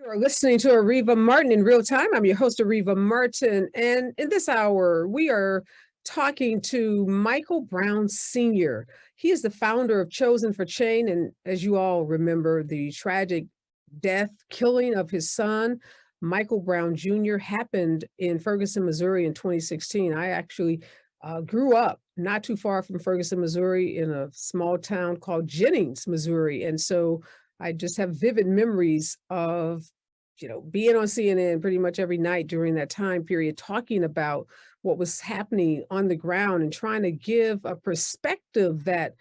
You are listening to Areva Martin in real time. I'm your host, Areva Martin. And in this hour, we are talking to Michael Brown Sr. He is the founder of Chosen for Change. And as you all remember, the tragic killing of his son, Michael Brown Jr., happened in Ferguson, Missouri in 2016. I actually grew up not too far from Ferguson, Missouri, in a small town called Jennings, Missouri. And so I just have vivid memories of, being on CNN pretty much every night during that time period, talking about what was happening on the ground and trying to give a perspective that,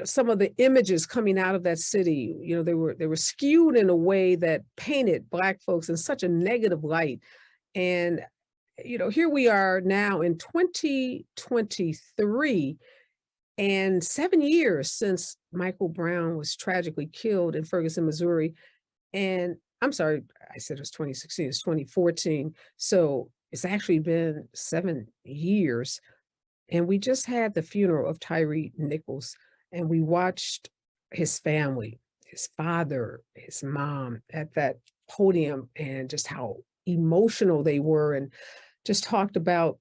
some of the images coming out of that city, they were skewed in a way that painted Black folks in such a negative light. And, here we are now in 2023, and 7 years since Michael Brown was tragically killed in Ferguson, Missouri. And I'm sorry, I said it was 2016, it's 2014. So it's actually been 7 years. And we just had the funeral of Tyree Nichols, and we watched his family, his father, his mom at that podium, and just how emotional they were, and just talked about,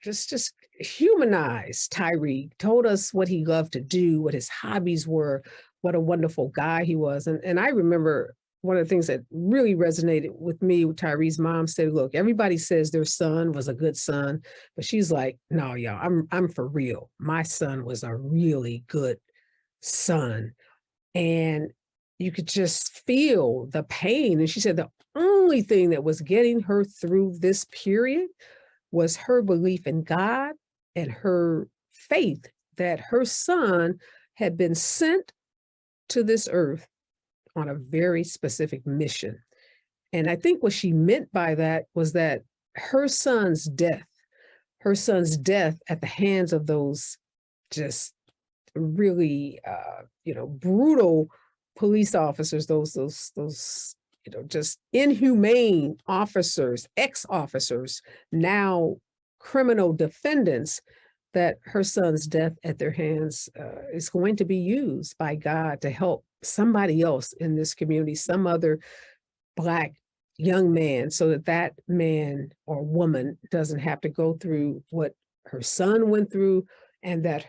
just humanized Tyree, told us what he loved to do, what his hobbies were, what a wonderful guy he was. And I remember one of the things that really resonated with me, Tyree's mom said, look, everybody says their son was a good son, but she's like, no, y'all, I'm for real. My son was a really good son. And you could just feel the pain. And she said the only thing that was getting her through this period was her belief in God and her faith that her son had been sent to this earth on a very specific mission. And I think what she meant by that was that her son's death at the hands of those just really, brutal police officers, those just inhumane officers, ex-officers, now criminal defendants, that her son's death at their hands is going to be used by God to help somebody else in this community, some other Black young man, so that that man or woman doesn't have to go through what her son went through and that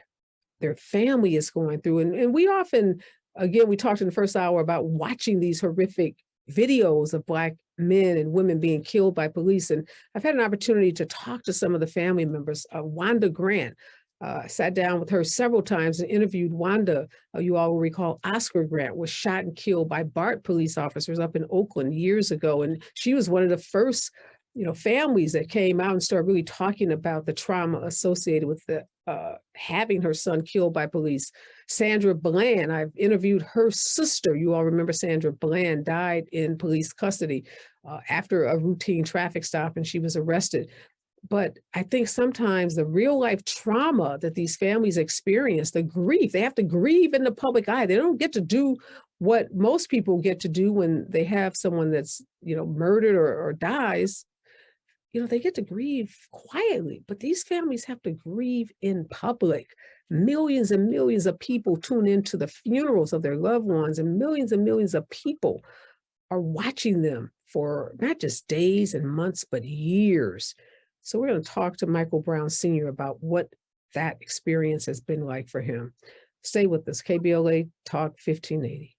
their family is going through. And we often, again, we talked in the first hour about watching these horrific videos of Black men and women being killed by police. And I've had an opportunity to talk to some of the family members. Wanda Grant, sat down with her several times and interviewed Wanda. You all will recall Oscar Grant was shot and killed by BART police officers up in Oakland years ago. And she was one of the first, families that came out and started really talking about the trauma associated with the having her son killed by police. Sandra Bland, I've interviewed her sister. You all remember Sandra Bland died in police custody after a routine traffic stop, and she was arrested. But I think sometimes the real life trauma that these families experience, the grief, they have to grieve in the public eye. They don't get to do what most people get to do when they have someone that's, murdered or dies. They get to grieve quietly, but these families have to grieve in public. Millions and millions of people tune into the funerals of their loved ones, and millions of people are watching them for not just days and months, but years. So we're going to talk to Michael Brown Sr. about what that experience has been like for him. Stay with us, KBLA Talk 1580.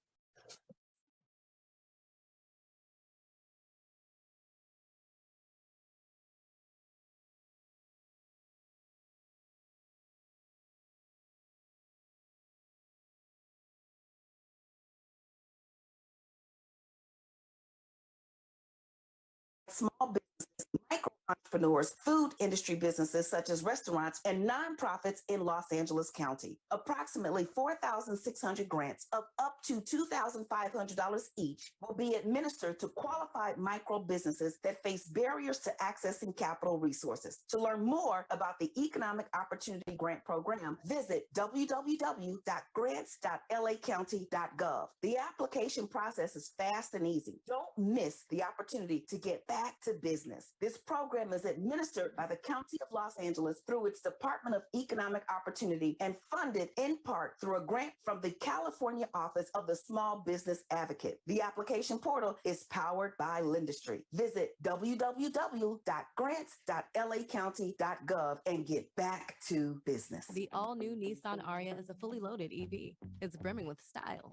Small businesses, micro entrepreneurs, food industry businesses such as restaurants, and nonprofits in Los Angeles County. Approximately 4,600 grants of up to $2,500 each will be administered to qualified micro businesses that face barriers to accessing capital resources. To learn more about the Economic Opportunity Grant Program, visit www.grants.lacounty.gov. The application process is fast and easy. Don't miss the opportunity to get back to business. This program is is administered by the County of Los Angeles through its Department of Economic Opportunity and funded in part through a grant from the California Office of the Small Business Advocate. The application portal is powered by Lindustry. Visit www.grants.lacounty.gov and get back to business. The all-new Nissan Areva is a fully loaded EV. It's brimming with style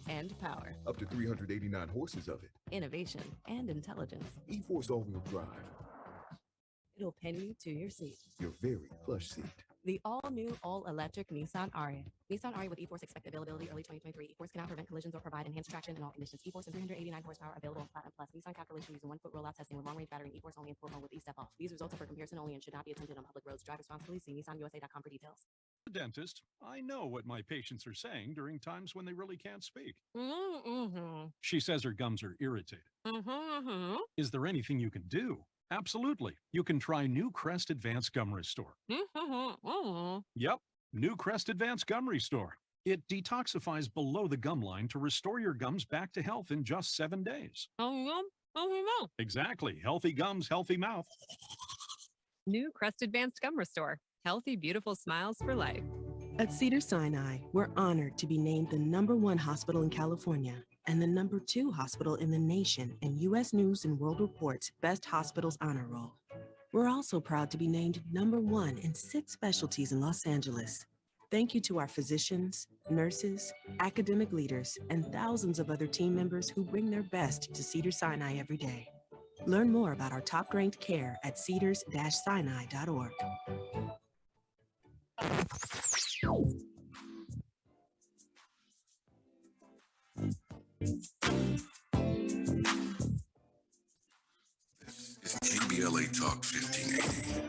and power, Up to 389 horses of it. innovation, and intelligence. E-Force all-wheel drive. It'll pin you to your seat. Your very plush seat. The all-new, all-electric Nissan Areva. Nissan Areva with E-Force expected availability early 2023. E-Force cannot prevent collisions or provide enhanced traction in all conditions. E-Force and 389 horsepower available in Platinum Plus. Nissan calculation using 1-foot rollout testing with long-range battery. E-Force only in full mode with E-Step off. These results are for comparison only and should not be attempted on public roads. Drive responsibly. See nissanusa.com for details. Dentist, I know what my patients are saying during times when they really can't speak. She says her gums are irritated. Is there anything you can do? Absolutely. You can try New Crest Advanced Gum Restore. Yep, New Crest Advanced Gum Restore. It detoxifies below the gum line to restore your gums back to health in just 7 days. Exactly. Healthy gums, healthy mouth. New Crest Advanced Gum Restore. Healthy, beautiful smiles for life. At Cedars-Sinai, we're honored to be named the #1 hospital in California and the #2 hospital in the nation in U.S. News and World Report's Best Hospitals Honor Roll. We're also proud to be named #1 in 6 specialties in Los Angeles. Thank you to our physicians, nurses, academic leaders, and thousands of other team members who bring their best to Cedars-Sinai every day. Learn more about our top-ranked care at cedars-sinai.org. This is KBLA Talk 1580.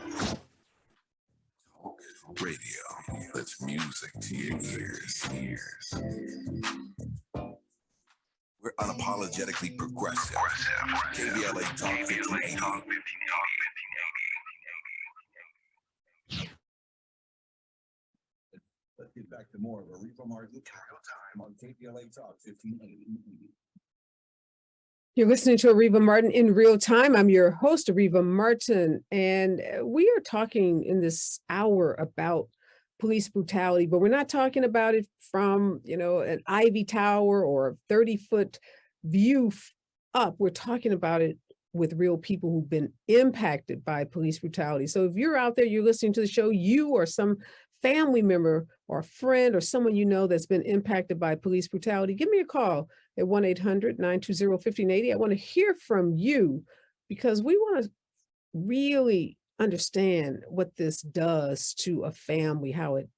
Talk radio. That's music to your ears. We're unapologetically progressive. KBLA Talk 1580. Let's get back to more of Areva Martin time on KBLA Talk 1580. You're listening to Areva Martin in real time. I'm your host, Areva Martin, and we are talking in this hour about police brutality, but we're not talking about it from, an ivy tower or a 30-foot view up. We're talking about it with real people who've been impacted by police brutality. So if you're out there, you're listening to the show, you or some family member or a friend or someone you know that's been impacted by police brutality, give me a call at 1-800-920-1580. I want to hear from you because we want to really understand what this does to a family, how it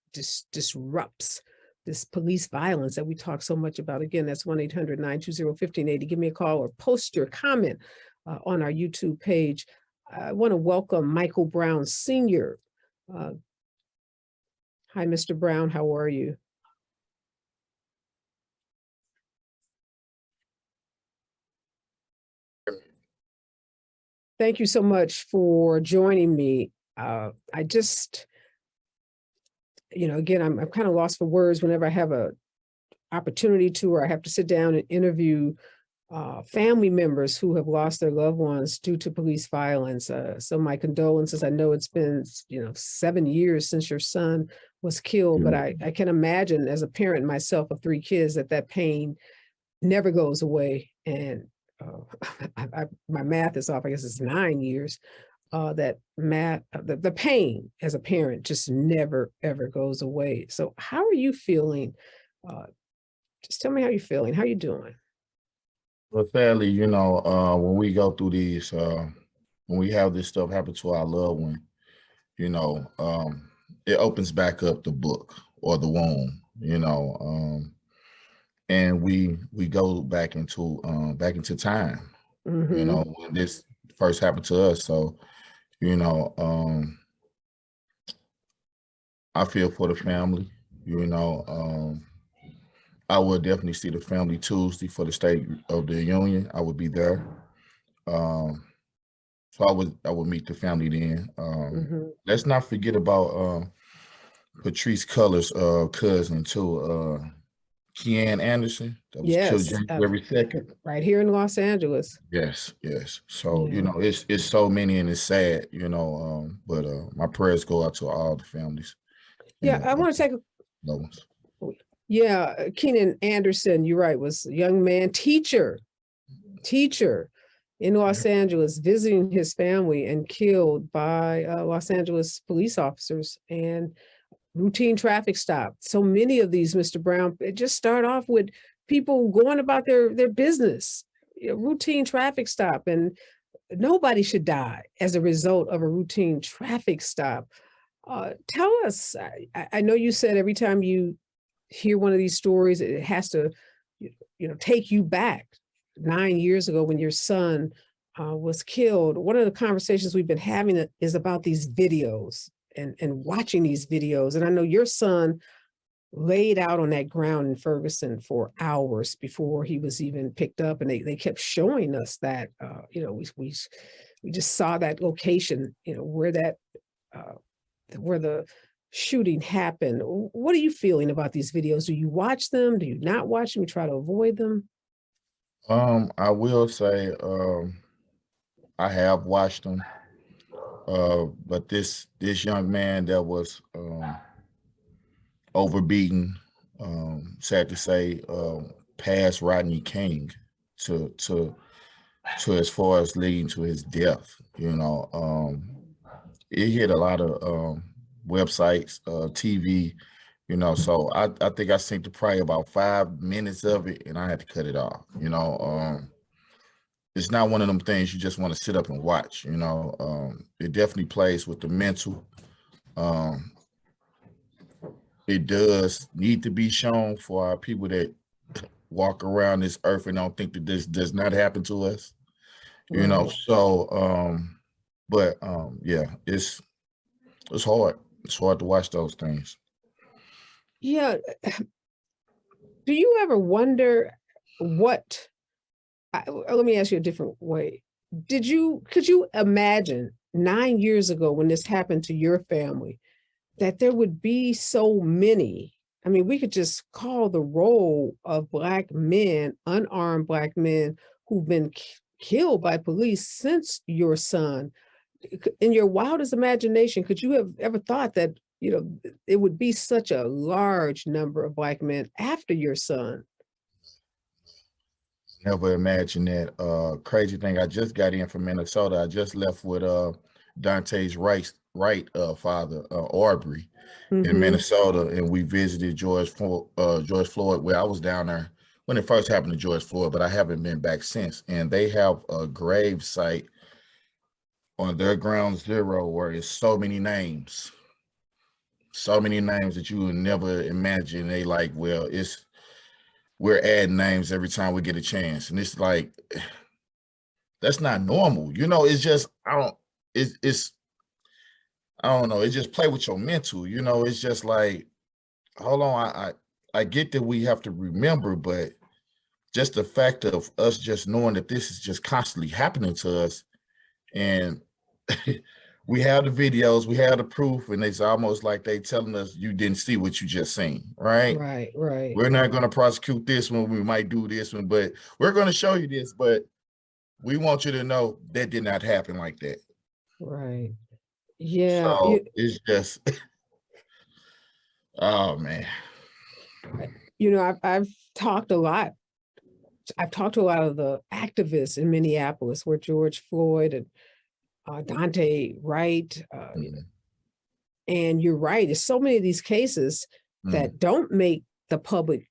disrupts this police violence that we talk so much about. Again, that's 1-800-920-1580. Give me a call or post your comment on our YouTube page. I want to welcome Michael Brown Sr. Hi, Mr. Brown, how are you? Thank you so much for joining me. I just, again, I'm kind of lost for words whenever I have a opportunity to, or I have to sit down and interview family members who have lost their loved ones due to police violence. So my condolences. I know it's been, 7 years since your son was killed, but I can imagine as a parent myself of 3 kids that pain never goes away. And my math is off. I guess it's 9 years. The pain as a parent just never, ever goes away. So how are you feeling? Just tell me how you're feeling. How you doing? Well, sadly, when we go through these, when we have this stuff happen to our loved one, it opens back up the book or the wound, and we go back into time, when this first happened to us. So, I feel for the family, I would definitely see the family Tuesday for the State of the Union. I would be there. So I would meet the family then. Let's not forget about Patrice Culler's cousin too, Kean Anderson that was killed Yes, January 2nd. right here in Los Angeles. Yes, yes. So, you Yeah. know, it's so many and it's sad, you know, but my prayers go out to all the families and Yeah, I want to take a loved ones. Yeah, Keenan Anderson, you're right, was a young man, teacher in Los Angeles, visiting his family and killed by Los Angeles police officers and routine traffic stop. So many of these, Mr. Brown, it just start off with people going about their business, routine traffic stop, and nobody should die as a result of a routine traffic stop. Tell us, I know you said every time you hear one of these stories, it has to, take you back 9 years ago when your son was killed. One of the conversations we've been having is about these videos and watching these videos. And I know your son laid out on that ground in Ferguson for hours before he was even picked up. And they kept showing us that, we just saw that location, where the shooting happened. What are you feeling about these videos? Do you watch them? Do you not watch them? You try to avoid them? I will say I have watched them, but this young man that was overbeaten, sad to say, past Rodney King to as far as leading to his death. It hit a lot of websites, TV, so I think I seen probably about 5 minutes of it and I had to cut it off. It's not one of them things you just want to sit up and watch. It definitely plays with the mental. It does need to be shown for our people that walk around this earth and don't think that this does not happen to us. Right. So yeah, it's hard. It's hard to watch those things. Yeah. Do you ever wonder let me ask you a different way. Could you imagine 9 years ago when this happened to your family, that there would be so many? I mean, we could just call the roll of Black men, unarmed Black men who've been killed by police since your son. In your wildest imagination, could you have ever thought that, it would be such a large number of Black men after your son? Never imagined that. Crazy thing, I just got in from Minnesota. I just left with Dante's right father, Aubrey, in Minnesota, and we visited George Floyd. Where I was down there when it first happened to George Floyd, but I haven't been back since. And they have a grave site on their ground zero where it's so many names that you would never imagine. They like, well, we're adding names every time we get a chance. And it's like, that's not normal. It's just, I don't know. It just play with your mental, it's just like, hold on. I get that we have to remember, but just the fact of us just knowing that this is just constantly happening to us, and we have the videos, we have the proof, and it's almost like they telling us you didn't see what you just seen, right? Right. We're not going to prosecute this one. We might do this one, but we're going to show you this. But we want you to know that did not happen like that. Right. Yeah. So it's just, oh man. I've talked a lot. I've talked to a lot of the activists in Minneapolis where George Floyd and Dante Wright, and you're right. There's so many of these cases that don't make the public,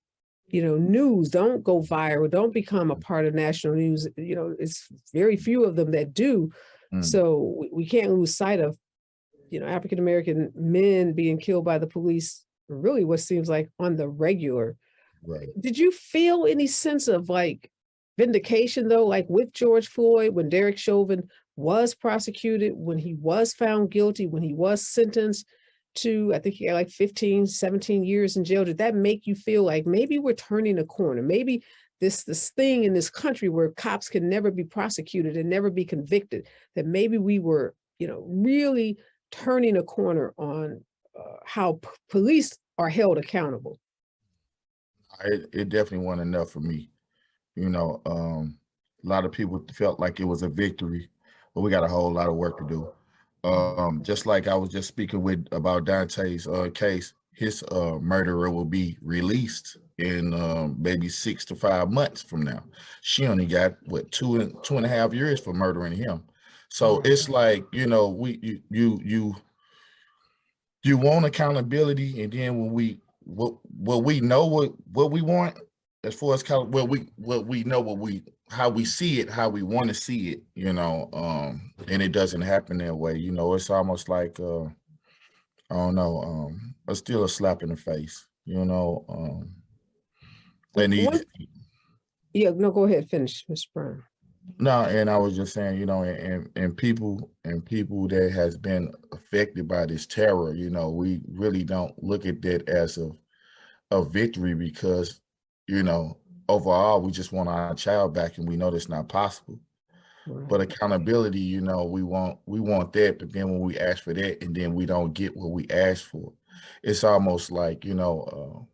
news, don't go viral, don't become a part of national news. It's very few of them that do. So we can't lose sight of, African-American men being killed by the police, really what seems like on the regular. Right. Did you feel any sense of like vindication though, like with George Floyd, when Derek Chauvin was prosecuted, when he was found guilty, when he was sentenced to, I think he got like 15, 17 years in jail? Did that make you feel like maybe we're turning a corner? Maybe this thing in this country where cops can never be prosecuted and never be convicted, that maybe we were, really turning a corner on how police are held accountable? It definitely wasn't enough for me. You know, a lot of people felt like it was a victory, but we got a whole lot of work to do. Just like I was just speaking with about Dante's case, his murderer will be released in maybe 6 to 5 months from now. She only got what 2.5 years for murdering him. So it's like, you know, you want accountability, and then when what we know what we want as far as what we know how we see it, how we want to see it, you know, and it doesn't happen that way. You know, it's almost like I don't know, it's still a slap in the face, you know. And Yeah, no, go ahead, finish, Mr. Brown. No, and I was just saying, you know, and people that has been affected by this terror, you know, we really don't look at that as a victory, because, you know, overall we just want our child back, and we know that's not possible. But accountability, you know, we want that, but then when we ask for that and then we don't get what we asked for, it's almost like, you know,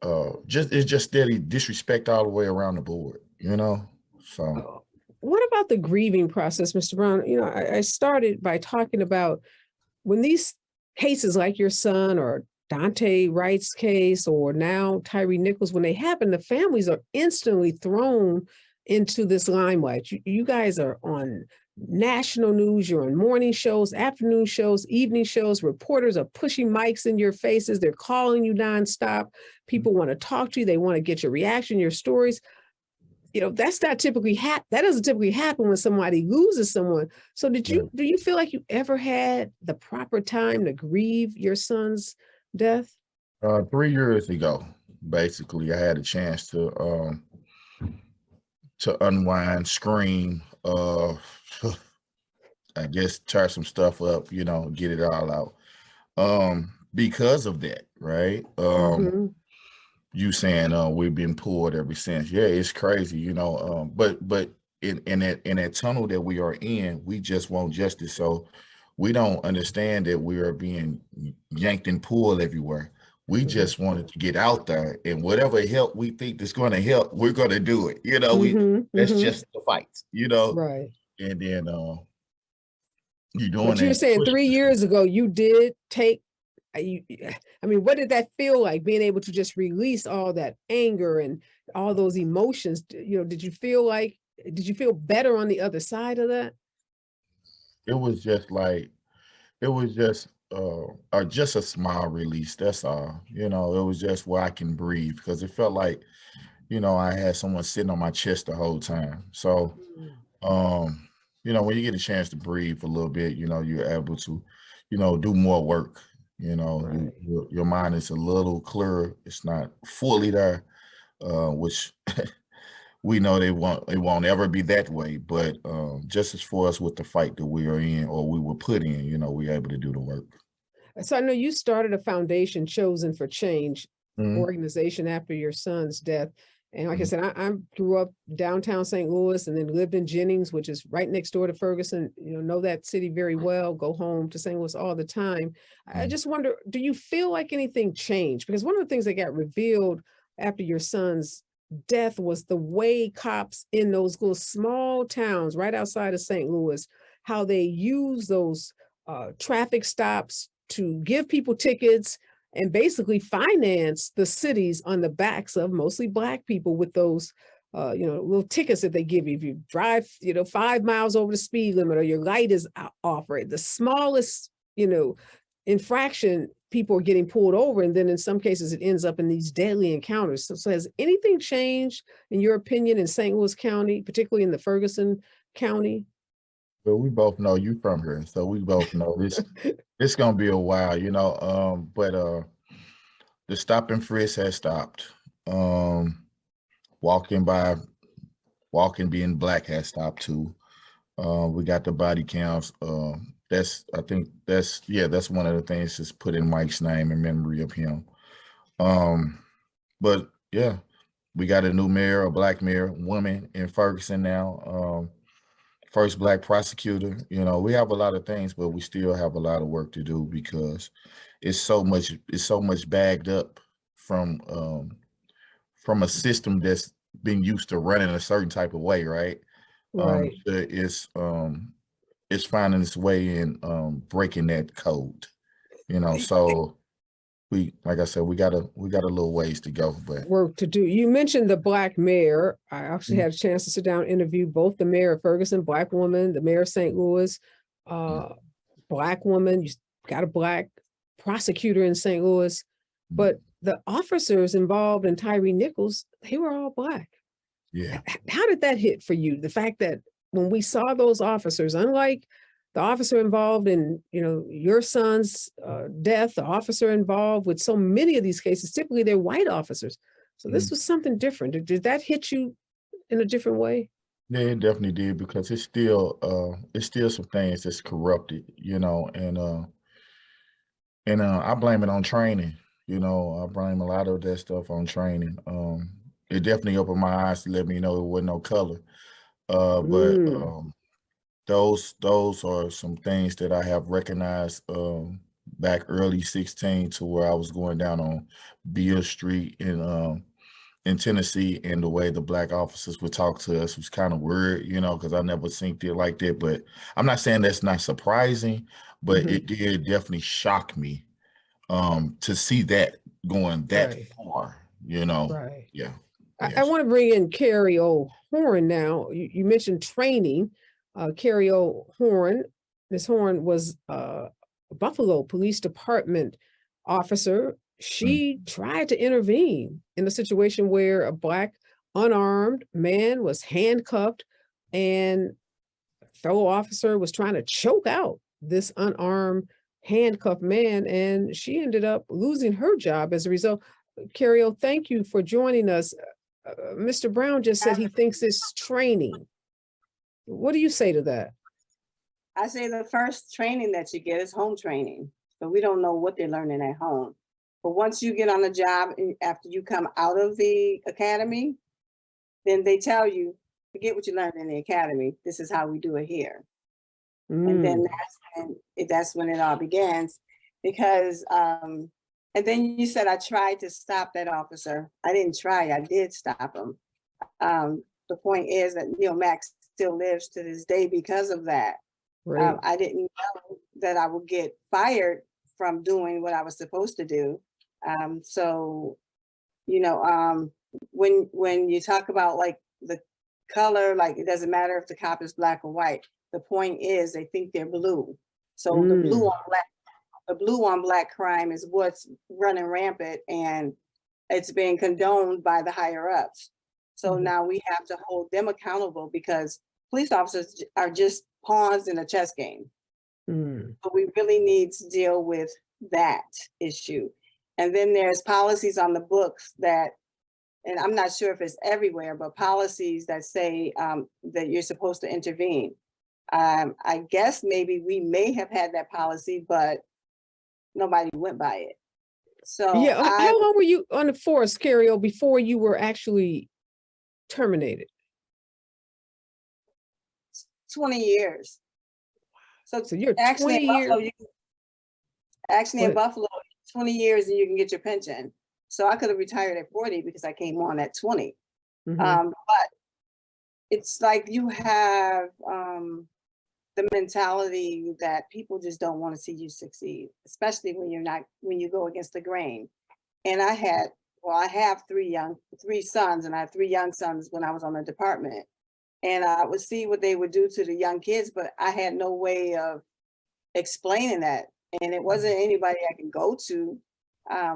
it's just steady disrespect all the way around the board, you know. So what about the grieving process, Mr. Brown? You know, I started by talking about when these cases like your son or Dante Wright's case, or now Tyree Nichols, when they happen, the families are instantly thrown into this limelight. You guys are on national news, you're on morning shows, afternoon shows, evening shows. Reporters are pushing mics in your faces. They're calling you nonstop. People want to talk to you. They want to get your reaction, your stories. You know, that's not typically that doesn't typically happen when somebody loses someone. So do you feel like you ever had the proper time to grieve your son's death? 3 years ago, basically, I had a chance to unwind, scream, I guess tear some stuff up, you know, get it all out. Because of that, right? You saying we've been pulled ever since. Yeah, it's crazy, you know. But in that tunnel that we are in, we just want justice. So we don't understand that we are being yanked and pulled everywhere. We just wanted to get out there, and whatever help we think is going to help, we're going to do it. You know, that's just the fight, you know. Right. And then you're doing But you were saying 3 years ago, you did take, I mean, what did that feel like, being able to just release all that anger and all those emotions? You know, did you feel better on the other side of that? It was just like, just a small release. That's all. You know, it was just where I can breathe, because it felt like, you know, I had someone sitting on my chest the whole time. So, you know, when you get a chance to breathe a little bit, you know, you're able to, you know, do more work. You know, your mind is a little clearer. It's not fully there, which we know it won't ever be that way. But just as far as with the fight that we are in, or we were put in, you know, we're able to do the work. So I know you started a foundation, Chosen for Change organization, after your son's death. And like I said, I grew up downtown St. Louis and then lived in Jennings, which is right next door to Ferguson. You know that city very well, go home to St. Louis all the time. I just wonder, do you feel like anything changed? Because one of the things that got revealed after your son's death was the way cops in those little small towns right outside of St. Louis, how they use those traffic stops to give people tickets and basically finance the cities on the backs of mostly Black people with those, you know, little tickets that they give you. If you drive, you know, 5 miles over the speed limit, or your light is off, right? The smallest, you know, infraction, people are getting pulled over. And then in some cases, it ends up in these deadly encounters. So has anything changed, in your opinion, in St. Louis County, particularly in the Ferguson County? Well, we both know you from here, so we both know this. It's gonna be a while, you know. But the stop and frisk has stopped. Walking being Black has stopped too. We got the body counts. I think that's one of the things that's put in Mike's name in memory of him. But yeah, we got a new mayor, a Black mayor, woman in Ferguson now. First Black prosecutor. You know, we have a lot of things, but we still have a lot of work to do, because it's so much bagged up from a system that's been used to running a certain type of way, right? Right. It's finding its way in breaking that code, you know. So like I said, we got a little ways to go, but Work to do. You mentioned the Black mayor. I actually had a chance to sit down and interview both the mayor of Ferguson, Black woman, the mayor of St. Louis, Black woman. You got a Black prosecutor in St. Louis, but the officers involved in Tyree Nichols, they were all Black. yeah. How did that hit for you? The fact that when we saw those officers, unlike the officer involved in, your son's death, the officer involved with so many of these cases, typically they're white officers. So this was something different. Did that hit you in a different way? Yeah, it definitely did, because it's still some things that's corrupted, and I blame it on training. I blame a lot of that stuff on training. It definitely opened my eyes to let me know it wasn't no color. But those are some things that I have recognized back early 16, to where I was going down on Beale Street in Tennessee, and the way the Black officers would talk to us was kind of weird, because I never seen it like that. But I'm not saying that's not surprising, but it did definitely shock me to see that going that far, Right. Yeah. I want to bring in Carrie O'Horn now. You mentioned training. Carrie O'Horn, Ms. Horn was a Buffalo Police Department officer. She tried to intervene in a situation where a Black unarmed man was handcuffed, and a fellow officer was trying to choke out this unarmed handcuffed man, and she ended up losing her job as a result. Carrie, thank you for joining us. Mr. Brown just said he thinks it's training. What do you say to that? I say the first training that you get is home training. So we don't know what they're learning at home. But once you get on the job, after you come out of the academy, then they tell you, forget what you learned in the academy. This is how we do it here. And then that's when it all begins. Because, and then you said, I tried to stop that officer. I didn't try, I did stop him. The point is that Max still lives to this day because of that. Right. I didn't know that I would get fired from doing what I was supposed to do. So, when you talk about like the color, like it doesn't matter if the cop is Black or white. The point is they think they're blue. So the blue on black crime is what's running rampant, and it's being condoned by the higher ups. So now we have to hold them accountable, because police officers are just pawns in a chess game. But we really need to deal with that issue. And then there's policies on the books that, and I'm not sure if it's everywhere, but policies that say that you're supposed to intervene. I guess maybe we may have had that policy, but nobody went by it. So yeah, how long were you on the force, Carrie, before you were actually terminated? 20 years. So you're actually 20 years. Actually, in Buffalo, 20 years and you can get your pension. So I could have retired at 40 because I came on at 20. But it's like you have the mentality that people just don't want to see you succeed, especially when you go against the grain. And I have three sons, and I had 3 young sons when I was on the department. And I would see what they would do to the young kids, but I had no way of explaining that. And it wasn't anybody I could go to. I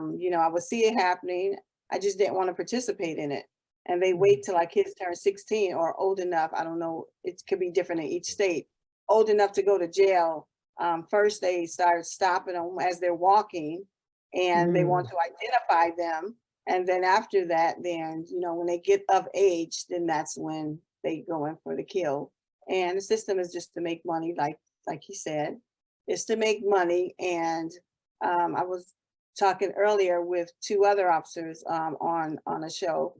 would see it happening. I just didn't want to participate in it. And they wait till our kids turn 16 or old enough. I don't know. It could be different in each state. Old enough to go to jail. First, they start stopping them as they're walking, and they want to identify them. And then after that, then, when they get of age, then that's when they go in for the kill. And the system is just to make money, like he said, it's to make money. And I was talking earlier with 2 other officers on a show,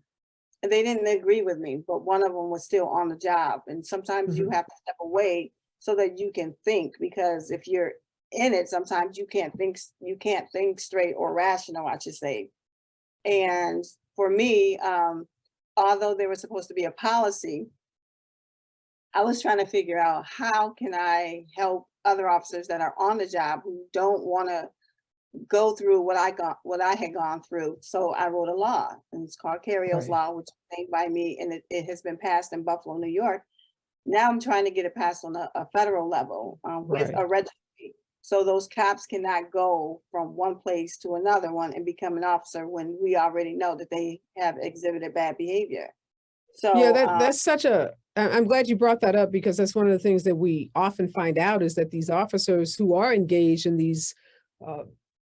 and they didn't agree with me, but one of them was still on the job. And sometimes you have to step away so that you can think, because if you're in it, sometimes you can't think straight or rational, I should say. And for me, although there was supposed to be a policy, I was trying to figure out how can I help other officers that are on the job who don't want to go through what I had gone through. So I wrote a law, and it's called Carrio's Law, which was made by me, and it has been passed in Buffalo, New York. Now I'm trying to get it passed on a federal level with a registry. So those cops cannot go from one place to another one and become an officer when we already know that they have exhibited bad behavior. So yeah, that's such I'm glad you brought that up, because that's one of the things that we often find out is that these officers who are engaged in these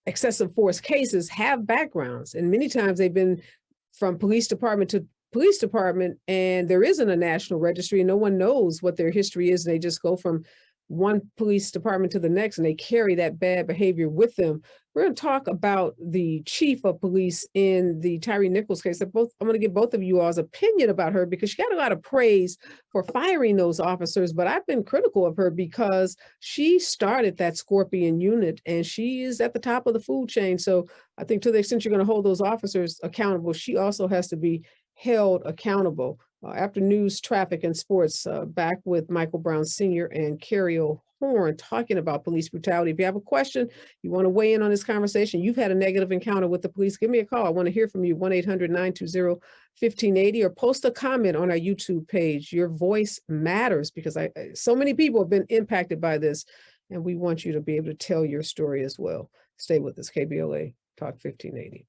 excessive force cases have backgrounds, and many times they've been from police department to police department, and there isn't a national registry, and no one knows what their history is, and they just go from one police department to the next, and they carry that bad behavior with them. We're going to talk about the chief of police in the Tyree Nichols case. I'm going to give both of you all's opinion about her, because she got a lot of praise for firing those officers, but I've been critical of her because she started that Scorpion unit, and she is at the top of the food chain. So I think to the extent you're going to hold those officers accountable, she also has to be held accountable. After news, traffic, and sports, back with Michael Brown Sr. and Carrie Horn talking about police brutality. If you have a question, you want to weigh in on this conversation, you've had a negative encounter with the police, give me a call. I want to hear from you, 1-800-920-1580, or post a comment on our YouTube page. Your voice matters, because so many people have been impacted by this, and we want you to be able to tell your story as well. Stay with us, KBLA Talk 1580.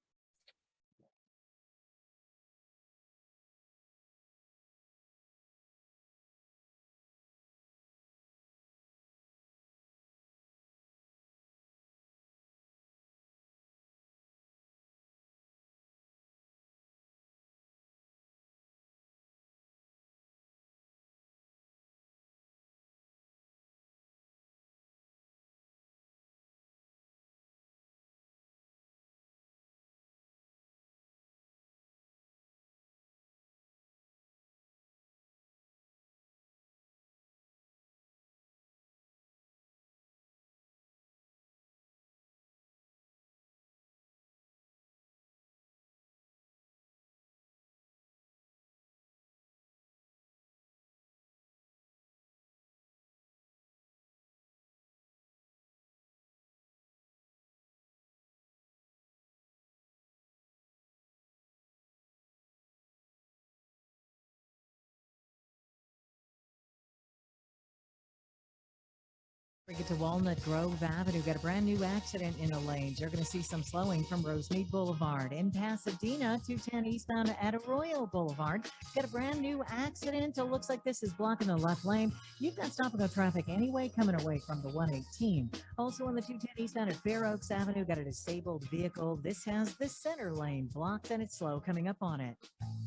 Get to Walnut Grove Avenue. Got a brand new accident in the lanes. You're going to see some slowing from Rosemead Boulevard. In Pasadena, 210 eastbound at Arroyo Boulevard. Got a brand new accident. It looks like this is blocking the left lane. You've got stop-and-go traffic anyway coming away from the 118. Also on the 210 eastbound at Fair Oaks Avenue, got a disabled vehicle. This has the center lane blocked, and it's slow coming up on it.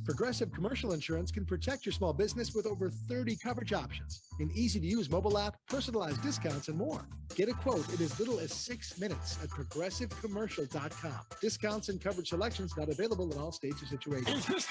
Progressive Commercial Insurance can protect your small business with over 30 coverage options, an easy-to-use mobile app, personalized discounts, and more. Get a quote in as little as 6 minutes at progressivecommercial.com. Discounts and coverage selections not available in all states or situations. This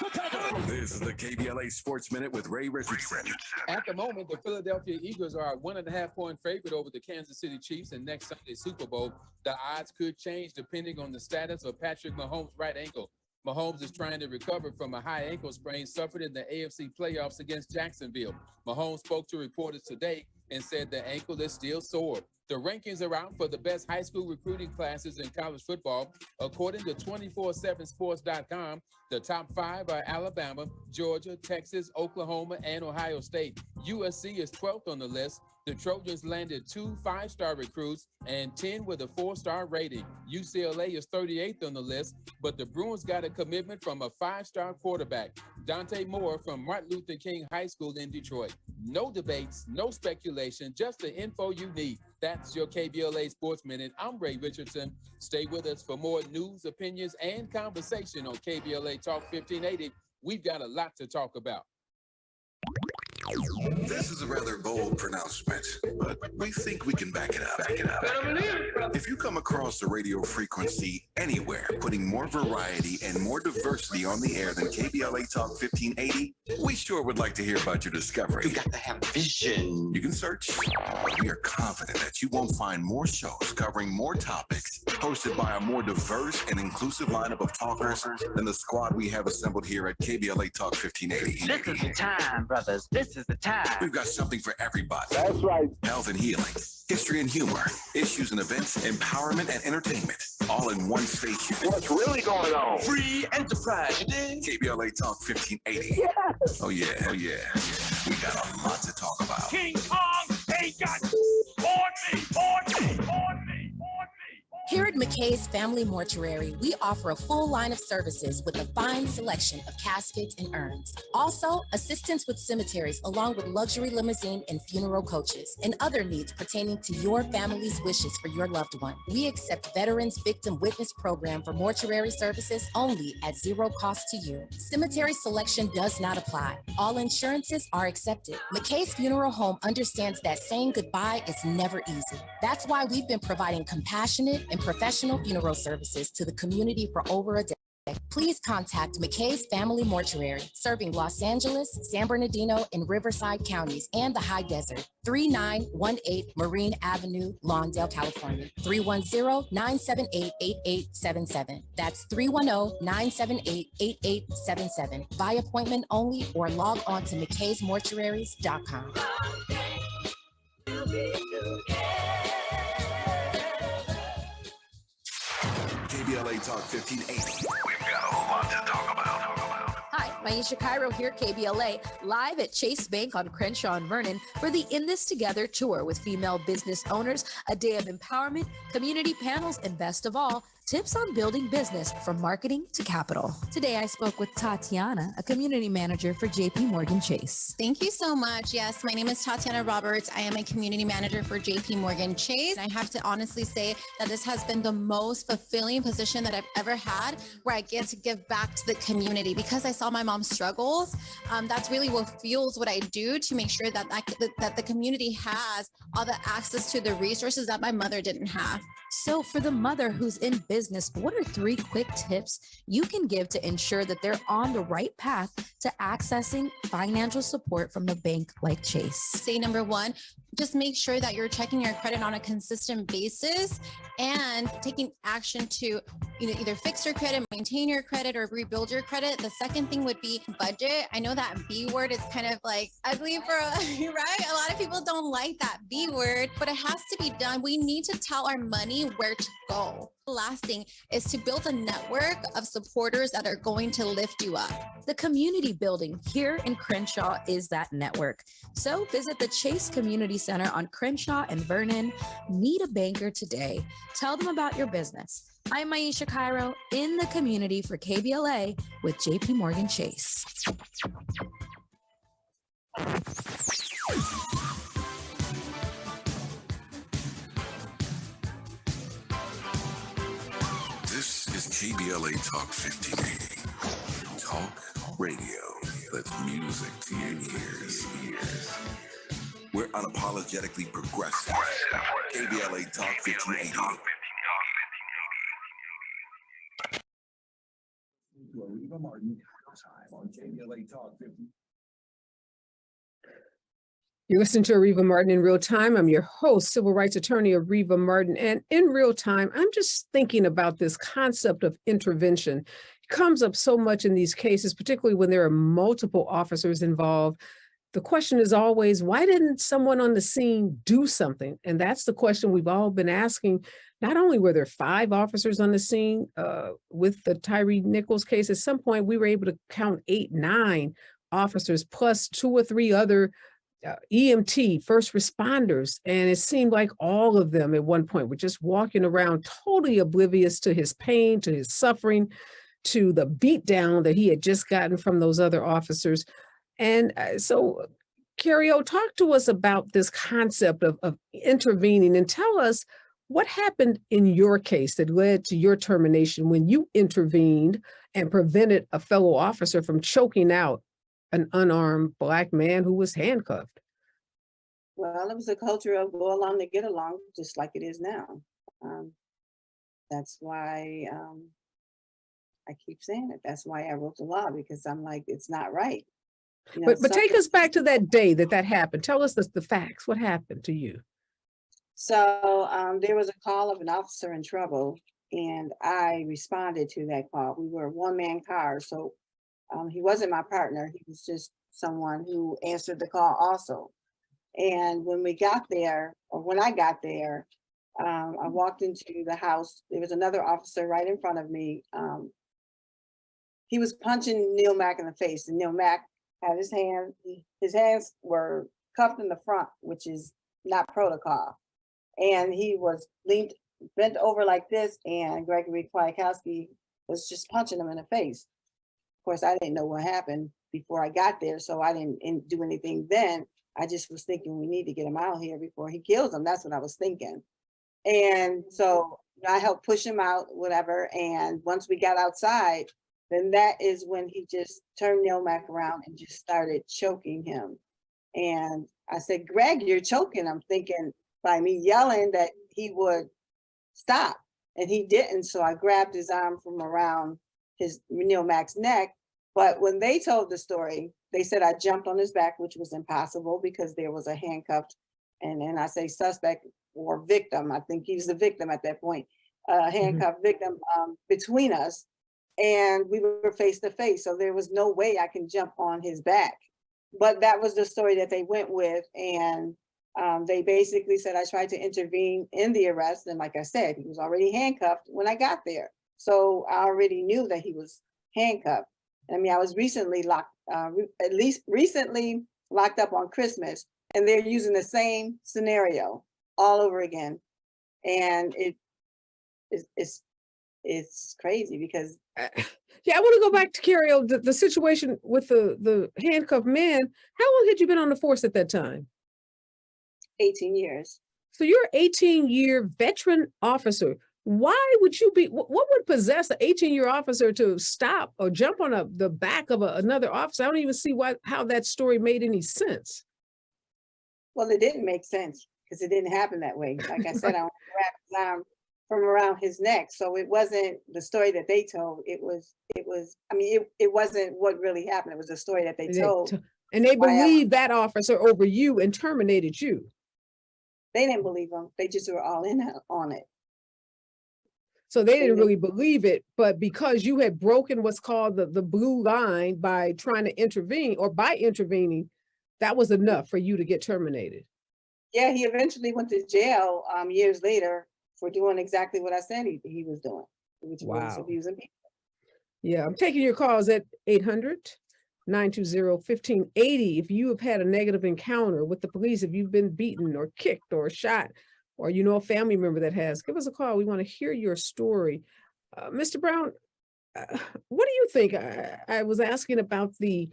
is the KBLA Sports Minute with Ray Richardson. At the moment, the Philadelphia Eagles are a 1.5-point favorite over the Kansas City Chiefs in next Sunday's Super Bowl. The odds could change depending on the status of Patrick Mahomes' right ankle. Mahomes is trying to recover from a high ankle sprain suffered in the AFC playoffs against Jacksonville. Mahomes spoke to reporters today and said the ankle is still sore. The rankings are out for the best high school recruiting classes in college football. According to 247sports.com, the top 5 are Alabama, Georgia, Texas, Oklahoma, and Ohio State. USC is 12th on the list. The Trojans landed 2 5-star recruits and 10 with a 4-star rating. UCLA is 38th on the list, but the Bruins got a commitment from a 5-star quarterback, Dante Moore from Martin Luther King High School in Detroit. No debates, no speculation, just the info you need. That's your KBLA Sports Minute. I'm Ray Richardson. Stay with us for more news, opinions, and conversation on KBLA Talk 1580. We've got a lot to talk about. This is a rather bold pronouncement, but we think we can back it up. If you come across a radio frequency anywhere putting more variety and more diversity on the air than KBLA Talk 1580, we sure would like to hear about your discovery. You got to have vision. You can search, but we are confident that you won't find more shows covering more topics, hosted by a more diverse and inclusive lineup of talkers than the squad we have assembled here at KBLA Talk 1580. This is the time, brothers. This is the time. We've got something for everybody. That's right. Health and healing, history and humor, issues and events, empowerment and entertainment, all in one station. What's really going on? Free enterprise, you dig? KBLA Talk 1580. Yes. Oh yeah, oh yeah. We got a lot to talk about. King Kong ain't got on me. Here at McKay's Family Mortuary, we offer a full line of services with a fine selection of caskets and urns. Also, assistance with cemeteries along with luxury limousine and funeral coaches and other needs pertaining to your family's wishes for your loved one. We accept Veterans Victim Witness Program for mortuary services only at zero cost to you. Cemetery selection does not apply. All insurances are accepted. McKay's Funeral Home understands that saying goodbye is never easy. That's why we've been providing compassionate and professional funeral services to the community for over a decade. Please contact McKay's Family Mortuary, serving Los Angeles, San Bernardino, and Riverside counties and the High Desert. 3918 Marine Avenue, Lawndale, California. 310-978-8877. That's 310-978-8877. By appointment only or log on to mckaysmortuaries.com. KBLA Talk 1580. We've got a lot to talk about. Hi, Maisha Cairo here, KBLA, live at Chase Bank on Crenshaw and Vernon for the In This Together tour with female business owners, a day of empowerment, community panels, and best of all, tips on building business from marketing to capital. Today, I spoke with Tatiana, a community manager for JP Morgan Chase. Thank you so much. Yes, my name is Tatiana Roberts. I am a community manager for JP Morgan Chase. I have to honestly say that this has been the most fulfilling position that I've ever had, where I get to give back to the community because I saw my mom's struggles. That's really what fuels what I do to make sure that that the community has all the access to the resources that my mother didn't have. So for the mother who's in business, what are 3 quick tips you can give to ensure that they're on the right path to accessing financial support from a bank like Chase? Say number 1, just make sure that you're checking your credit on a consistent basis and taking action to either fix your credit, maintain your credit, or rebuild your credit. The second thing would be budget. I know that B word is kind of like ugly right? A lot of people don't like that B word, but it has to be done. We need to tell our money where to go. The last thing is to build a network of supporters that are going to lift you up. The community building here in Crenshaw is that network. So visit the Chase Community Center on Crenshaw and Vernon. Meet a banker today. Tell them about your business. I'm Maisha Cairo in the community for KBLA with JP Morgan Chase. This is KBLA Talk 1580. Talk radio. That's music to your ears. We're unapologetically progressive. KBLA Talk 1580. Areva Martin, time on KBLA Talk 15. You're listening to Areva Martin in Real Time. I'm your host, civil rights attorney Areva Martin. And in real time, I'm just thinking about this concept of intervention. It comes up so much in these cases, particularly when there are multiple officers involved. The question is always, why didn't someone on the scene do something? And that's the question we've all been asking. Not only were there 5 officers on the scene with the Tyree Nichols case, at some point we were able to count 8, 9 officers plus 2 or 3 other EMT, first responders. And it seemed like all of them at one point were just walking around totally oblivious to his pain, to his suffering, to the beatdown that he had just gotten from those other officers. And so, Carrie O, talk to us about this concept of intervening and tell us what happened in your case that led to your termination when you intervened and prevented a fellow officer from choking out an unarmed Black man who was handcuffed? Well, it was a culture of go along to get along, just like it is now. That's why I keep saying it. That's why I wrote the law, because I'm like, it's not right. You know, But take us back to that day that happened. Tell us the facts. What happened to you? So there was a call of an officer in trouble, and I responded to that call. We were a one-man car, so he wasn't my partner. He was just someone who answered the call also. And when we got there, or when I got there, I walked into the house. There was another officer right in front of me. He was punching Neil Mack in the face, and Neil Mack had his hands were cuffed in the front, which is not protocol. And he was bent over like this, and Gregory Kwiatkowski was just punching him in the face. Of course, I didn't know what happened before I got there, so I didn't do anything then. I just was thinking we need to get him out here before he kills him. That's what I was thinking. And so I helped push him out, whatever. And once we got outside, then that is when he just turned Neil Mack around and just started choking him. And I said, Greg, you're choking. I'm thinking by me yelling that he would stop, and he didn't. So I grabbed his arm from around Neil Mack's neck. But when they told the story, they said I jumped on his back, which was impossible because there was a handcuffed, and I say suspect or victim. I think he's the victim at that point, handcuffed victim between us. And we were face to face. So there was no way I can jump on his back. But that was the story that they went with. And they basically said I tried to intervene in the arrest. And like I said, he was already handcuffed when I got there. So I already knew that he was handcuffed. I mean, I was recently recently locked up on Christmas, and they're using the same scenario all over again. And it's crazy because yeah, I want to go back to Carrie, the situation with the handcuffed man. How long had you been on the force at that time? 18 years. So you're an 18-year veteran officer. Why would you be, what would possess an 18-year officer to stop or jump on the back of another officer? I don't even see how that story made any sense. Well, it didn't make sense because it didn't happen that way. Like I said, I grabbed his arm from around his neck. So it wasn't the story that they told. It was, I mean, it wasn't what really happened. It was a story that they told. And they believed that officer over you and terminated you. They didn't believe him. They just were all in on it. So they didn't really believe it, but because you had broken what's called the blue line by trying to intervene, or by intervening, that was enough for you to get terminated. Yeah, he eventually went to jail years later for doing exactly what I said he was doing, which was abusing people. Yeah, I'm taking your calls at 800-920-1580. If you have had a negative encounter with the police, if you've been beaten or kicked or shot, or you know a family member that has, give us a call. We want to hear your story. Mr. Brown, what do you think? I was asking about the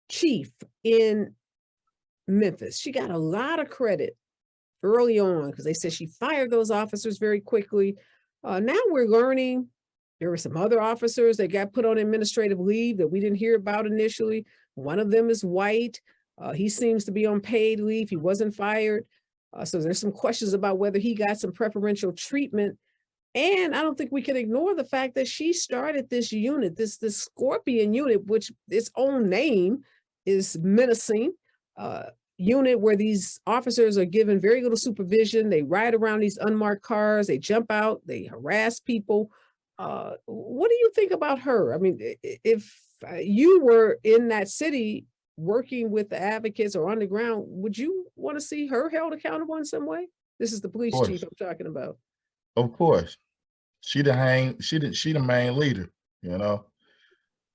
chief in Memphis. She got a lot of credit early on because they said she fired those officers very quickly. Now we're learning there were some other officers that got put on administrative leave that we didn't hear about initially. One of them is white. He seems to be on paid leave. He wasn't fired. So there's some questions about whether he got some preferential treatment. And I don't think we can ignore the fact that she started this unit, this Scorpion unit, which its own name is menacing, unit where these officers are given very little supervision. They ride around these unmarked cars, they jump out, they harass people. What do you think about her? I mean, if you were in that city working with the advocates or on the ground, would you want to see her held accountable in some way? This is the police chief I'm talking about. Of course. She the main leader, you know.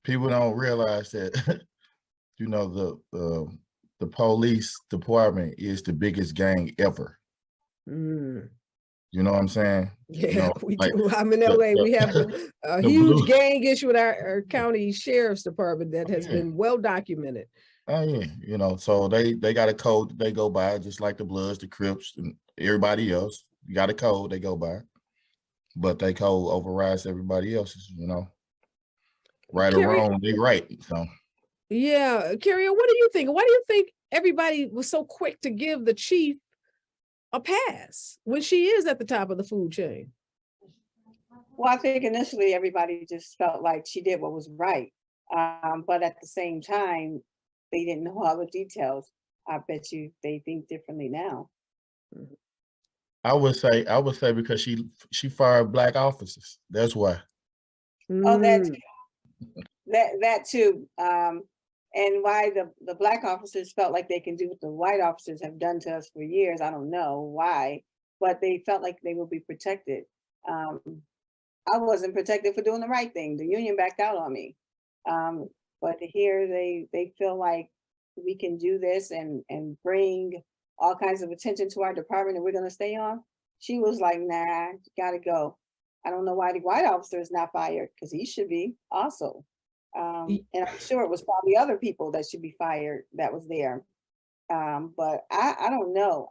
People don't realize that, you know, the police department is the biggest gang ever. You know what I'm saying? Yeah, you know, we do. I'm in LA. We have a huge gang issue with our county sheriff's department that has been well documented. Oh yeah, you know, so they got a code that they go by, just like the Bloods, the Crips, and everybody else. You got a code they go by, but they code overrides everybody else's. You know, right or wrong, they right. So Yeah, Carrie, what do you think? Why do you think everybody was so quick to give the chief a pass when she is at the top of the food chain? Well, I think initially everybody just felt like she did what was right. But at the same time, they didn't know all the details. I bet you they think differently now. I would say because she fired black officers. That's why. Oh, Mm. that too. And why the black officers felt like they can do what the white officers have done to us for years, I don't know why, but they felt like they would be protected. Um, I wasn't protected for doing the right thing. The union backed out on me. But here they feel like we can do this and bring all kinds of attention to our department and we're gonna stay on. She was like, nah, you gotta go. I don't know why the white officer is not fired, because he should be also. And I'm sure it was probably other people that should be fired that was there. But I don't know.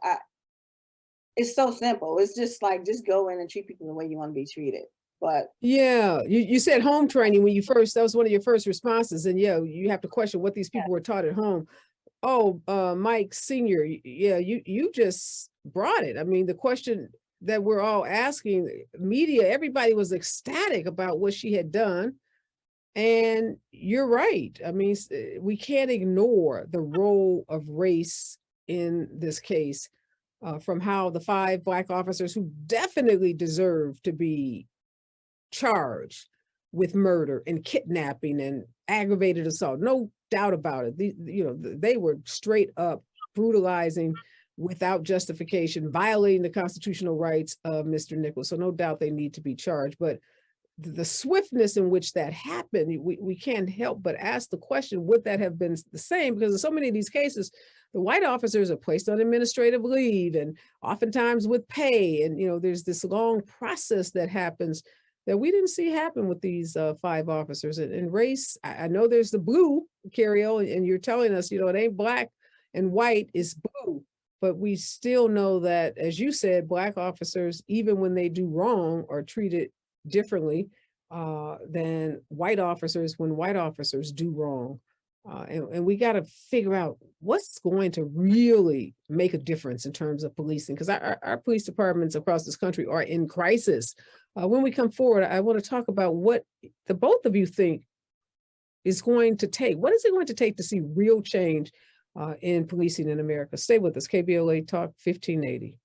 It's so simple. It's just like, just go in and treat people the way you want to be treated. But Yeah, you said home training when you first, that was one of your first responses. And yeah, you have to question what these people were taught at home. Oh, Mike Senior, yeah, you just brought it. I mean, the question that we're all asking, media, everybody was ecstatic about what she had done. And you're right. I mean, we can't ignore the role of race in this case, from how the 5 Black officers who definitely deserve to be charged with murder and kidnapping and aggravated assault. No doubt about it. They were straight up brutalizing without justification, violating the constitutional rights of Mr. Nichols. So no doubt they need to be charged. But the swiftness in which that happened, we can't help but ask the question, would that have been the same? Because in so many of these cases, the white officers are placed on administrative leave and oftentimes with pay. And, there's this long process that happens that we didn't see happen with these 5 officers. And race, I know there's the blue, Carriel, and you're telling us, it ain't black and white, it's blue. But we still know that, as you said, Black officers, even when they do wrong, are treated differently than white officers when white officers do wrong. And we got to figure out what's going to really make a difference in terms of policing, because our police departments across this country are in crisis. When we come forward, I want to talk about what the both of you think is going to take. What is it going to take to see real change in policing in America? Stay with us. KBLA Talk 1580.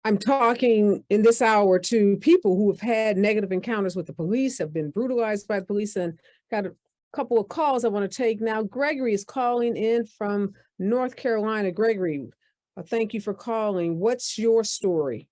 I'm talking in this hour to people who have had negative encounters with the police, have been brutalized by the police, and got a couple of calls I want to take now. Gregory is calling in from North Carolina. Gregory, thank you for calling. What's your story?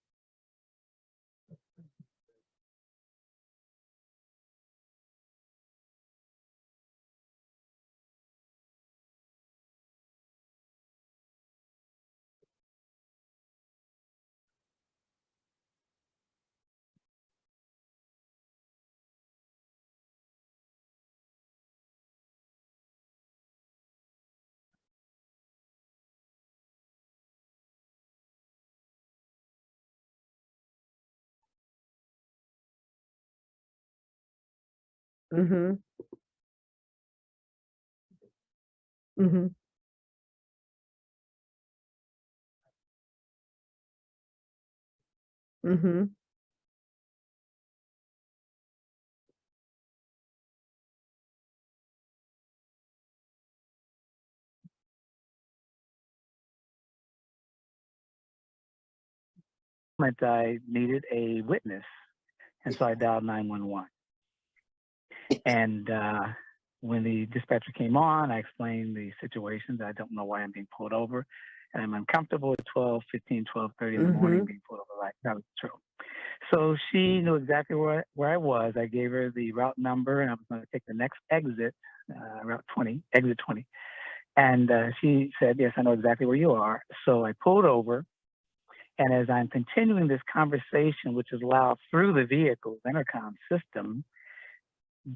Mm-hmm. Mm-hmm. Mm-hmm. I needed a witness, and so I dialed 911. And when the dispatcher came on, I explained the situation that I don't know why I'm being pulled over, and I'm uncomfortable at 12:15, 12:30 in the morning being pulled over. Like that was true. So she knew exactly where I was. I gave her the route number, and I was going to take the next exit, route 20, exit 20. And she said, "Yes, I know exactly where you are." So I pulled over. And as I'm continuing this conversation, which is loud through the vehicle's intercom system,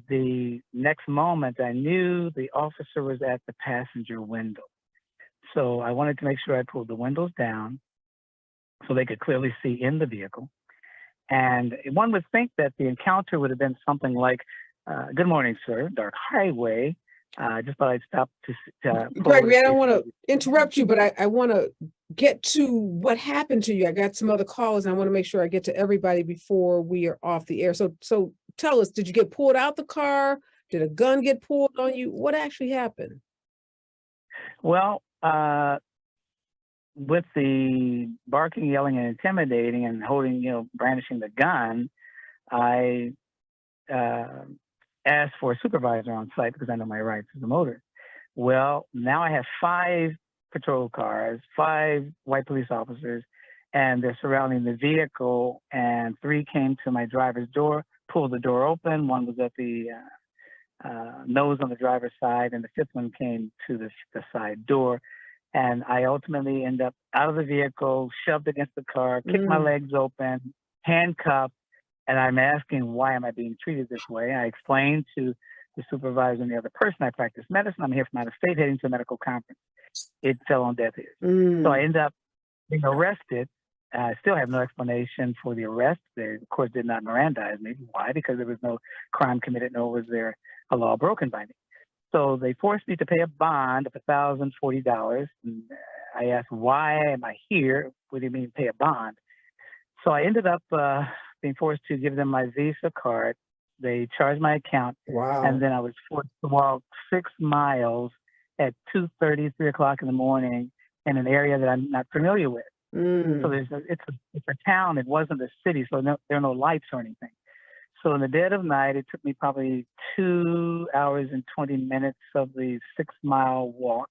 the next moment I knew the officer was at the passenger window. So I wanted to make sure I pulled the windows down so they could clearly see in the vehicle. And one would think that the encounter would have been something like, "Good morning, sir, dark highway." Just thought I'd stop to Gregory, I don't want to interrupt you, but I want to get to what happened to you. I got some other calls, and I want to make sure I get to everybody before we are off the air. So tell us, did you get pulled out the car? Did a gun get pulled on you? What actually happened? Well, with the barking, yelling, and intimidating and holding, brandishing the gun, I asked for a supervisor on site because I know my rights as a motorist. Well, now I have 5 patrol cars, 5 white police officers, and they're surrounding the vehicle, and 3 came to my driver's door, pulled the door open. 1 was at the nose on the driver's side, and the 5th one came to the side door. And I ultimately end up out of the vehicle, shoved against the car, kicked my legs open, handcuffed, and I'm asking, why am I being treated this way? I explained to the supervisor and the other person, I practice medicine. I'm here from out of state, heading to a medical conference. It fell on deaf ears. So I ended up being arrested. I still have no explanation for the arrest. They, of course, did not Mirandize me. Why? Because there was no crime committed, nor was there a law broken by me. So they forced me to pay a bond of $1,040. And I asked, why am I here? What do you mean pay a bond? So I ended up being forced to give them my Visa card. They charged my account. Wow. And then I was forced to walk 6 miles at 2:30, 3 o'clock in the morning in an area that I'm not familiar with. So it's a town. It wasn't a city, so there are no lights or anything. So in the dead of night, it took me probably 2 hours and 20 minutes of the 6-mile walk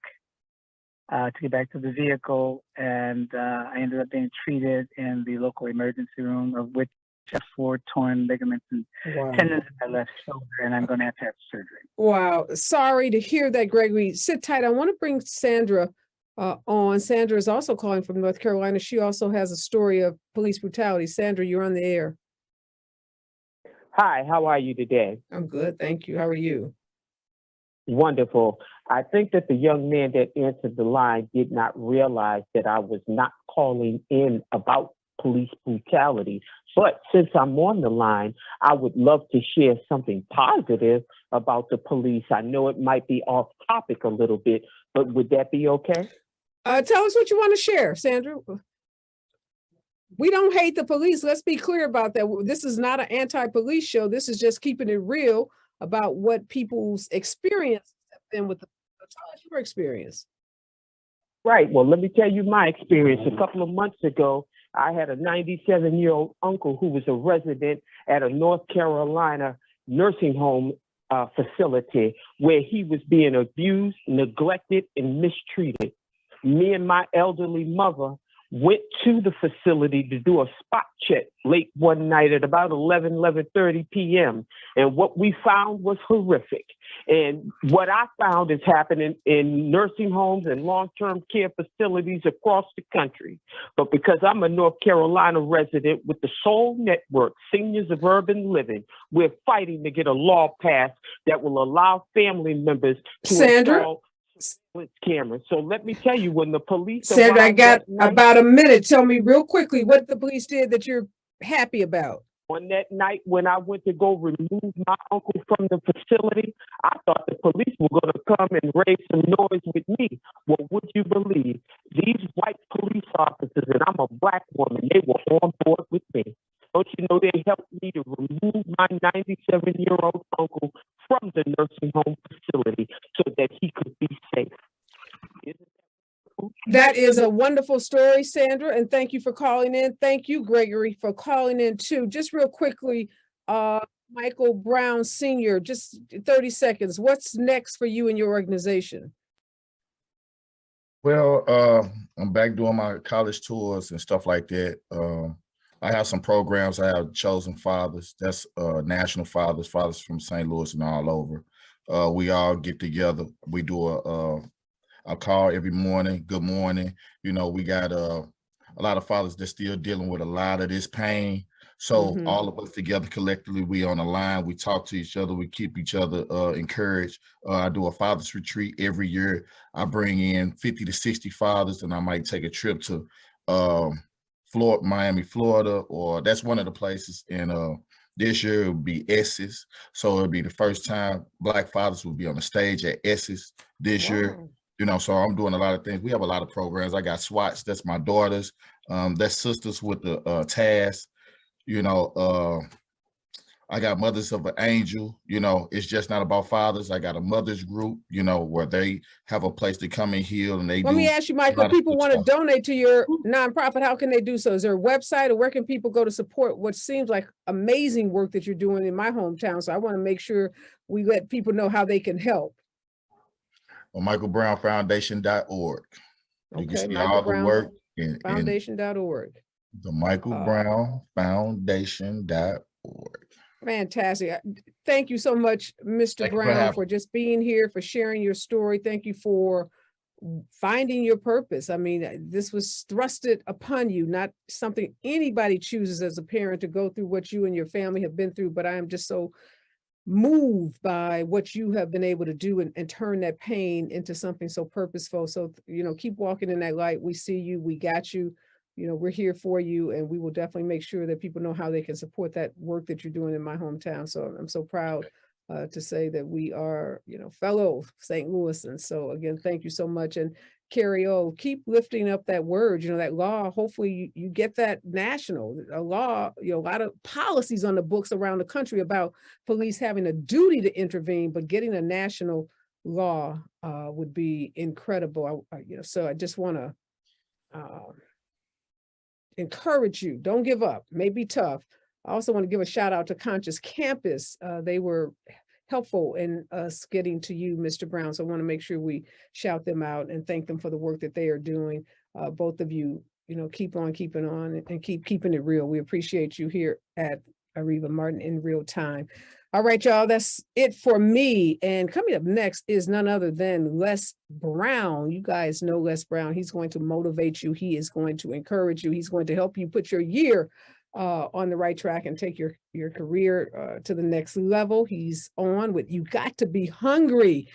to get back to the vehicle. And I ended up being treated in the local emergency room, of which I have 4 torn ligaments and tendons in my left shoulder, and I'm going to have surgery. Wow. Sorry to hear that, Gregory. Sit tight. I want to bring Sandra on. Sandra is also calling from North Carolina. She also has a story of police brutality. Sandra, you're on the air. Hi, how are you today? I'm good, thank you. How are you? Wonderful. I think that the young man that answered the line did not realize that I was not calling in about police brutality. But since I'm on the line, I would love to share something positive about the police. I know it might be off topic a little bit, but would that be okay? Tell us what you want to share, Sandra. We don't hate the police. Let's be clear about that. This is not an anti-police show. This is just keeping it real about what people's experience have been with the police. Tell us your experience. Right. Well, let me tell you my experience. A couple of months ago, I had a 97-year-old uncle who was a resident at a North Carolina nursing home facility where he was being abused, neglected, and mistreated. Me and my elderly mother went to the facility to do a spot check late one night at about 11:30 p.m. And what we found was horrific. And what I found is happening in nursing homes and long-term care facilities across the country. But because I'm a North Carolina resident with the Soul Network, Seniors of Urban Living, we're fighting to get a law passed that will allow family members to install cameras. So let me tell you, when the police Sandra, I got night, about a minute. Tell me real quickly what the police did that you're happy about. On that night when I went to go remove my uncle from the facility, I thought the police were going to come and raise some noise with me. Well, would you believe these white police officers, and I'm a black woman, they were on board with me. Don't you know, they helped me to remove my 97-year-old uncle from the nursing home facility so that he could be safe. That is a wonderful story, Sandra, and thank you for calling in. Thank you, Gregory, for calling in too. Just real quickly, Michael Brown Sr., just 30 seconds. What's next for you and your organization? Well, I'm back doing my college tours and stuff like that. I have some programs. I have Chosen Fathers. That's national fathers from St. Louis and all over. We all get together. We do a call every morning. Good morning. You know, we got a lot of fathers that's still dealing with a lot of this pain. So all of us together collectively, we on the line, we talk to each other, we keep each other encouraged. I do a fathers retreat every year. I bring in 50 to 60 fathers, and I might take a trip to Miami, Florida, or that's one of the places. And this year it will be Essex. So it'll be the first time Black fathers will be on the stage at Essex this year. You know, so I'm doing a lot of things. We have a lot of programs. I got SWATs, that's my daughters. That's Sisters with the task. You know, I got Mothers of an Angel. You know, it's just not about fathers. I got a mothers group, you know, where they have a place to come and heal. And Let me ask you, Michael, if people want to donate to your nonprofit, how can they do so? Is there a website, or where can people go to support what seems like amazing work that you're doing in my hometown? So I want to make sure we let people know how they can help. Well, MichaelBrownFoundation.org. You can see Michael all Brown the work. Foundation.org. The Michael Brown Foundation.org. Fantastic. Thank you so much, Mr. Brown, for just being here, for sharing your story. Thank you for finding your purpose. I mean, this was thrusted upon you, not something anybody chooses as a parent to go through what you and your family have been through. But I am just so moved by what you have been able to do and turn that pain into something so purposeful. So, you know, keep walking in that light. We see you, we got you, you know, we're here for you, and we will definitely make sure that people know how they can support that work that you're doing in my hometown. So I'm so proud to say that we are, you know, fellow St. Louisans. So again, thank you so much. And Carrie O, keep lifting up that word, you know, that law. Hopefully you get that national, a law, you know, a lot of policies on the books around the country about police having a duty to intervene, but getting a national law would be incredible. You know, so I just want to encourage you. Don't give up. It may be tough. I also want to give a shout out to Conscious Campus. They were helpful in us getting to you, Mr. Brown. So I want to make sure we shout them out and thank them for the work that they are doing. Both of you, you know, keep on keeping on and keep keeping it real. We appreciate you here at Areva Martin in real time. All right, y'all, that's it for me. And coming up next is none other than Les Brown. You guys know Les Brown. He's going to motivate you. He is going to encourage you. He's going to help you put your year on the right track and take your career to the next level. He's on with You Got to Be Hungry.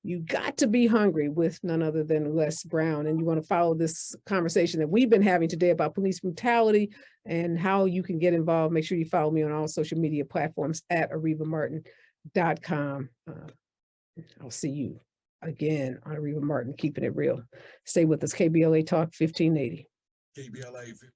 You got to be hungry with none other than Les Brown. And you want to follow this conversation that we've been having today about police brutality and how you can get involved. Make sure you follow me on all social media platforms at arevamartin.com. I'll see you again on Areva Martin, keeping it real. Stay with us. KBLA Talk 1580. KBLA 15.